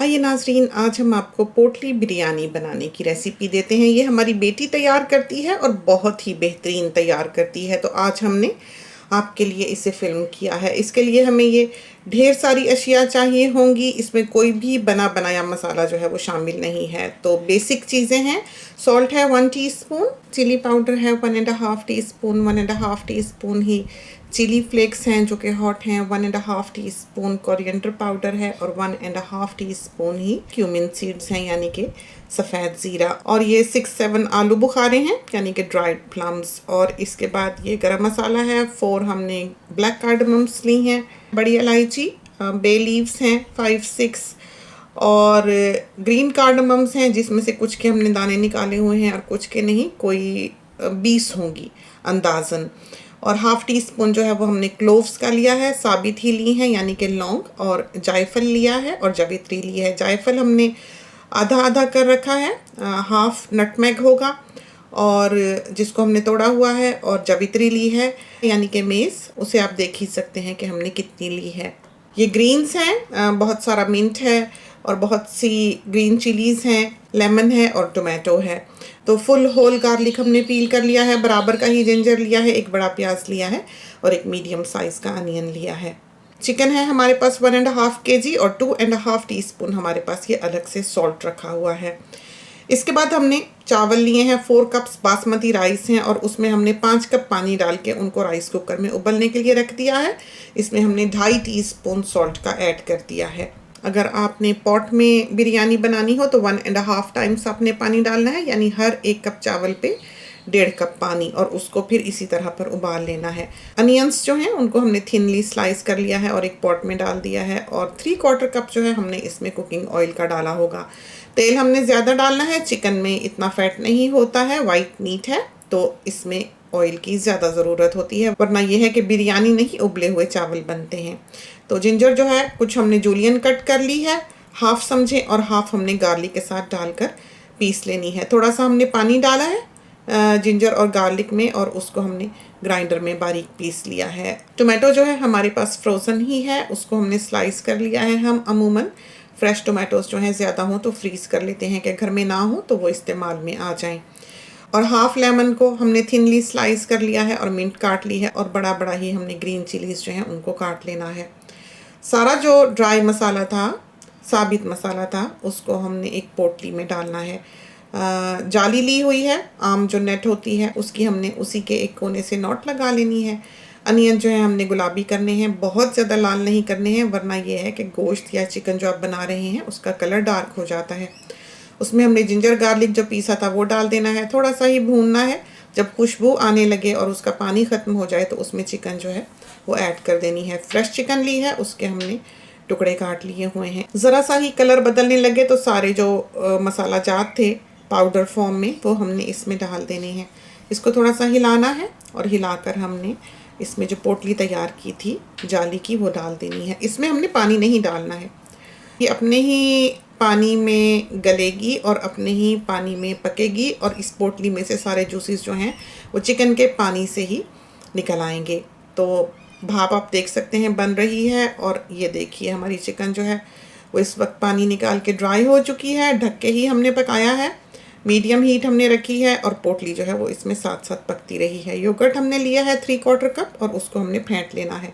आइए नाज़रीन, आज हम आपको पोटली बिरयानी बनाने की रेसिपी देते हैं। ये हमारी बेटी तैयार करती है और बहुत ही बेहतरीन तैयार करती है। तो आज हमने आपके लिए इसे फ़िल्म किया है। इसके लिए हमें ये ढेर सारी अशिया चाहिए होंगी। इसमें कोई भी बना बनाया मसाला जो है वो शामिल नहीं है। तो बेसिक चीज़ें हैं, सॉल्ट है 1 टीस्पून, चिली पाउडर है 1.5 टीस्पून, 1.5 टीस्पून ही चिली फ्लेक्स हैं जो कि हॉट हैं, 1.5 टीस्पून कोरिएंडर पाउडर है और 1.5 टीस्पून ही क्यूमिन सीड्स हैं यानी कि सफ़ेद ज़ीरा, और ये 6-7 आलू बुखारे हैं यानी कि ड्राइड प्लम्स। और इसके बाद ये गरम मसाला है, 4 हमने ब्लैक कार्डमम्स ली हैं, बड़ी इलायची, बे लीव्स हैं 5-6 और ग्रीन कार्डमम्स हैं जिसमें से कुछ के हमने दाने निकाले हुए हैं और कुछ के नहीं, कोई 20 होंगी अंदाज़न। और हाफ़ टी स्पून जो है वो हमने क्लोव्स का लिया है, साबित ही ली हैं यानी कि लौंग, और जायफल लिया है और जवित्री ली है। जायफल हमने आधा आधा कर रखा है, हाफ नटमेग होगा और जिसको हमने तोड़ा हुआ है, और जवित्री ली है यानी कि मेस, उसे आप देख ही सकते हैं कि हमने कितनी ली है। ये ग्रीन्स हैं, बहुत सारा मिंट है और बहुत सी ग्रीन चिलीज़ हैं, लेमन है और टोमेटो है। तो फुल होल गार्लिक हमने पील कर लिया है, बराबर का ही जिंजर लिया है, एक बड़ा प्याज लिया है और एक मीडियम साइज़ का अनियन लिया है। चिकन है हमारे पास 1.5 kg और 2.5 टीस्पून हमारे पास ये अलग से सॉल्ट रखा हुआ है। इसके बाद हमने चावल लिए हैं, 4 कप्स बासमती राइस हैं और उसमें हमने 5 कप पानी डाल के उनको राइस कुकर में उबलने के लिए रख दिया है। इसमें हमने 2.5 टीस्पून सॉल्ट का ऐड कर दिया है। अगर आपने पॉट में बिरयानी बनानी हो तो 1.5 टाइम्स आपने पानी डालना है, यानी हर 1 कप चावल पे 1.5 कप पानी, और उसको फिर इसी तरह पर उबाल लेना है। अनियंस जो हैं उनको हमने थिनली स्लाइस कर लिया है और एक पॉट में डाल दिया है, और 3/4 कप जो है हमने इसमें कुकिंग ऑयल का डाला होगा। तेल हमने ज़्यादा डालना है, चिकन में इतना फैट नहीं होता है, वाइट मीट है तो इसमें ऑयल की ज़्यादा ज़रूरत होती है, वरना यह है कि बिरयानी नहीं उबले हुए चावल बनते हैं। तो जिंजर जो है कुछ हमने जूलियन कट कर ली है, हाफ समझे, और हाफ हमने गार्लिक के साथ डालकर पीस लेनी है। थोड़ा सा हमने पानी डाला है जिंजर और गार्लिक में और उसको हमने ग्राइंडर में बारीक पीस लिया है। टोमेटो जो है हमारे पास फ्रोज़न ही है, उसको हमने स्लाइस कर लिया है। हम अमूमन फ्रेश टोमेटोज़ जो हैं ज़्यादा हों तो फ्रीज़ कर लेते हैं कि घर में ना हो तो वो इस्तेमाल में आ जाएं। और हाफ लेमन को हमने थिनली स्लाइस कर लिया है और मिंट काट ली है, और बड़ा बड़ा ही हमने ग्रीन चिलीज़ जो हैं उनको काट लेना है। सारा जो ड्राई मसाला था, साबित मसाला था, उसको हमने एक पोटली में डालना है। जाली ली हुई है, आम जो नेट होती है उसकी हमने उसी के एक कोने से नॉट लगा लेनी है। अनियन जो है हमने गुलाबी करने हैं, बहुत ज़्यादा लाल नहीं करने हैं, वरना ये है कि गोश्त या चिकन जो आप बना रहे हैं उसका कलर डार्क हो जाता है। उसमें हमने जिंजर गार्लिक जो पीसा था वो डाल देना है, थोड़ा सा ही भूनना है। जब खुशबू आने लगे और उसका पानी ख़त्म हो जाए तो उसमें चिकन जो है वो ऐड कर देनी है। फ्रेश चिकन ली है, उसके हमने टुकड़े काट लिए हुए हैं। ज़रा सा ही कलर बदलने लगे तो सारे जो मसाला जात थे पाउडर फॉर्म में वो हमने इसमें डाल देने हैं। इसको थोड़ा सा हिलाना है और हिलाकर हमने इसमें जो पोटली तैयार की थी जाली की वो डाल देनी है। इसमें हमने पानी नहीं डालना है, ये अपने ही पानी में गलेगी और अपने ही पानी में पकेगी, और इस पोटली में से सारे जूसेस जो हैं वो चिकन के पानी से ही निकल आएंगे। तो भाप आप देख सकते हैं बन रही है, और ये देखिए हमारी चिकन जो है वो इस वक्त पानी निकाल के ड्राई हो चुकी है। ढक के ही हमने पकाया है, मीडियम हीट हमने रखी है, और पोटली जो है वो इसमें साथ साथ पकती रही है। योगर्ट हमने लिया है 3/4 कप और उसको हमने फेंट लेना है।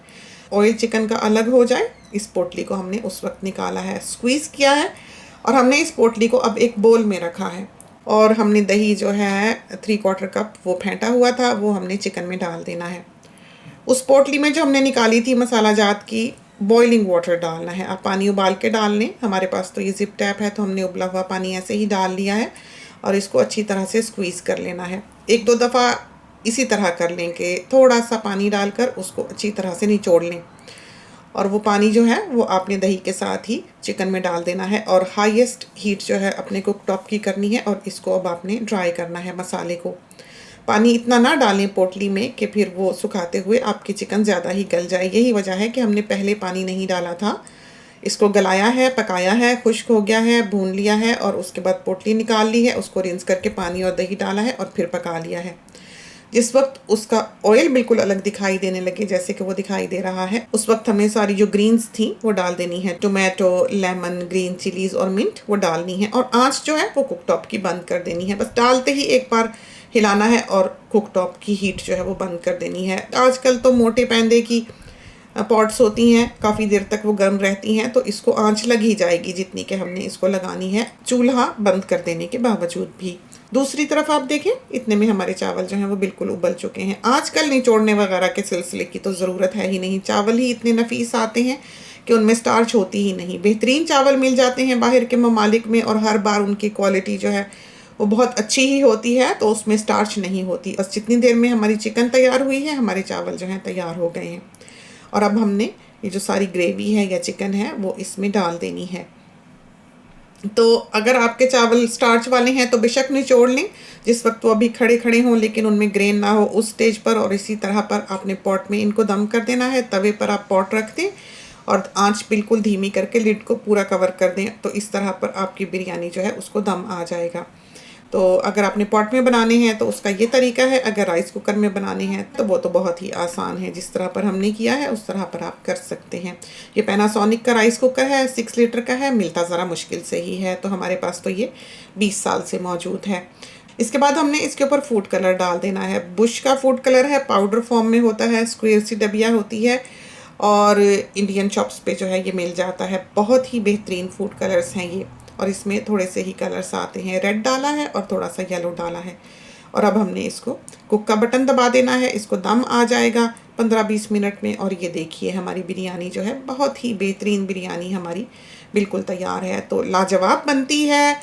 ऑयल चिकन का अलग हो जाए, इस पोटली को हमने उस वक्त निकाला है, स्क्वीज़ किया है, और हमने इस पोटली को अब एक बोल में रखा है, और हमने दही जो है 3/4 कप वो फेंटा हुआ था वो हमने चिकन में डाल देना है। उस पोटली में जो हमने निकाली थी मसाला जात की, बॉइलिंग वाटर डालना है। आप पानी उबाल के डाल लें, हमारे पास तो ये जिप टैप है तो हमने उबला हुआ पानी ऐसे ही डाल लिया है, और इसको अच्छी तरह से स्क्वीज़ कर लेना है। 1-2 दफ़ा इसी तरह कर लें कि थोड़ा सा पानी डालकर उसको अच्छी तरह से निचोड़ लें, और वो पानी जो है वो आपने दही के साथ ही चिकन में डाल देना है, और हाईएस्ट हीट जो है अपने कुक टॉप की करनी है, और इसको अब आपने ड्राई करना है मसाले को। पानी इतना ना डालें पोटली में कि फिर वो सुखाते हुए आपकी चिकन ज़्यादा ही गल जाए। यही वजह है कि हमने पहले पानी नहीं डाला था। इसको गलाया है, पकाया है, खुश्क हो गया है, भून लिया है, और उसके बाद पोटली निकाल ली है, उसको रिंस करके पानी और दही डाला है और फिर पका लिया है। जिस वक्त उसका ऑयल बिल्कुल अलग दिखाई देने लगे, जैसे कि वो दिखाई दे रहा है, उस वक्त हमें सारी जो ग्रीन्स थी वो डाल देनी है। टोमेटो, लेमन, ग्रीन चिलीज और मिंट वो डालनी है और आंच जो है वो कुक टॉप की बंद कर देनी है। बस डालते ही एक बार हिलाना है और कुक टॉप की हीट जो है वो बंद कर देनी है। आजकल तो मोटे पैंदे की पॉट्स होती हैं, काफ़ी देर तक वो गर्म रहती हैं, तो इसको आंच लग ही जाएगी जितनी कि हमने इसको लगानी है, चूल्हा बंद कर देने के बावजूद भी। दूसरी तरफ आप देखें, इतने में हमारे चावल जो हैं वो बिल्कुल उबल चुके हैं। आजकल निचोड़ने वगैरह के सिलसिले की तो ज़रूरत है ही नहीं, चावल ही इतने नफीस आते हैं कि उनमें स्टार्च होती ही नहीं। बेहतरीन चावल मिल जाते हैं बाहर के ममालिक में और हर बार उनकी क्वालिटी जो है वो बहुत अच्छी ही होती है, तो उसमें स्टार्च नहीं होती। बस जितनी देर में हमारी चिकन तैयार हुई है, हमारे चावल जो हैं तैयार हो गए हैं। और अब हमने ये जो सारी ग्रेवी है या चिकन है वो इसमें डाल देनी है। तो अगर आपके चावल स्टार्च वाले हैं तो बेशक निचोड़ लें जिस वक्त वो अभी खड़े खड़े हों, लेकिन उनमें ग्रेन ना हो उस स्टेज पर। और इसी तरह पर आपने पॉट में इनको दम कर देना है। तवे पर आप पॉट रख दें और आंच बिल्कुल धीमी करके लिड को पूरा कवर कर दें, तो इस तरह पर आपकी बिरयानी जो है उसको दम आ जाएगा। तो अगर आपने पॉट में बनाने हैं तो उसका ये तरीका है, अगर राइस कुकर में बनाने हैं तो वो तो बहुत ही आसान है। जिस तरह पर हमने किया है उस तरह पर आप कर सकते हैं। ये पैनासोनिक का राइस कुकर है, 6 लीटर का है, मिलता ज़रा मुश्किल से ही है, तो हमारे पास तो ये 20 साल से मौजूद है। इसके बाद हमने इसके ऊपर फूड कलर डाल देना है। बुश का फूड कलर है, पाउडर फॉर्म में होता है, स्क्वायर सी डबिया होती है और इंडियन शॉप्स पे जो है ये मिल जाता है। बहुत ही बेहतरीन फूड कलर्स हैं ये, और इसमें थोड़े से ही कलर्स आते हैं। रेड डाला है और थोड़ा सा येलो डाला है। और अब हमने इसको कुक का बटन दबा देना है, इसको दम आ जाएगा 15-20 मिनट में। और ये देखिए हमारी बिरयानी जो है, बहुत ही बेहतरीन बिरयानी हमारी बिल्कुल तैयार है। तो लाजवाब बनती है।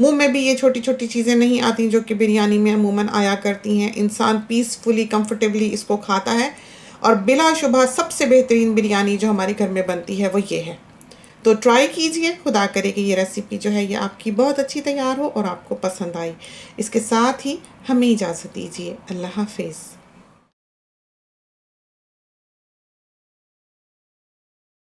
मुंह में भी ये छोटी छोटी चीज़ें नहीं आती जो कि बिरयानी में अमूमन आया करती हैं। इंसान पीसफुली कंफर्टेबली इसको खाता है और बिलाशुबा सबसे बेहतरीन बिरयानी जो हमारे घर में बनती है वो ये है। तो ट्राई कीजिए, खुदा करे कि ये रेसिपी जो है ये आपकी बहुत अच्छी तैयार हो और आपको पसंद आई। इसके साथ ही हमें इजाज़त दीजिए। अल्लाह हाफिज़।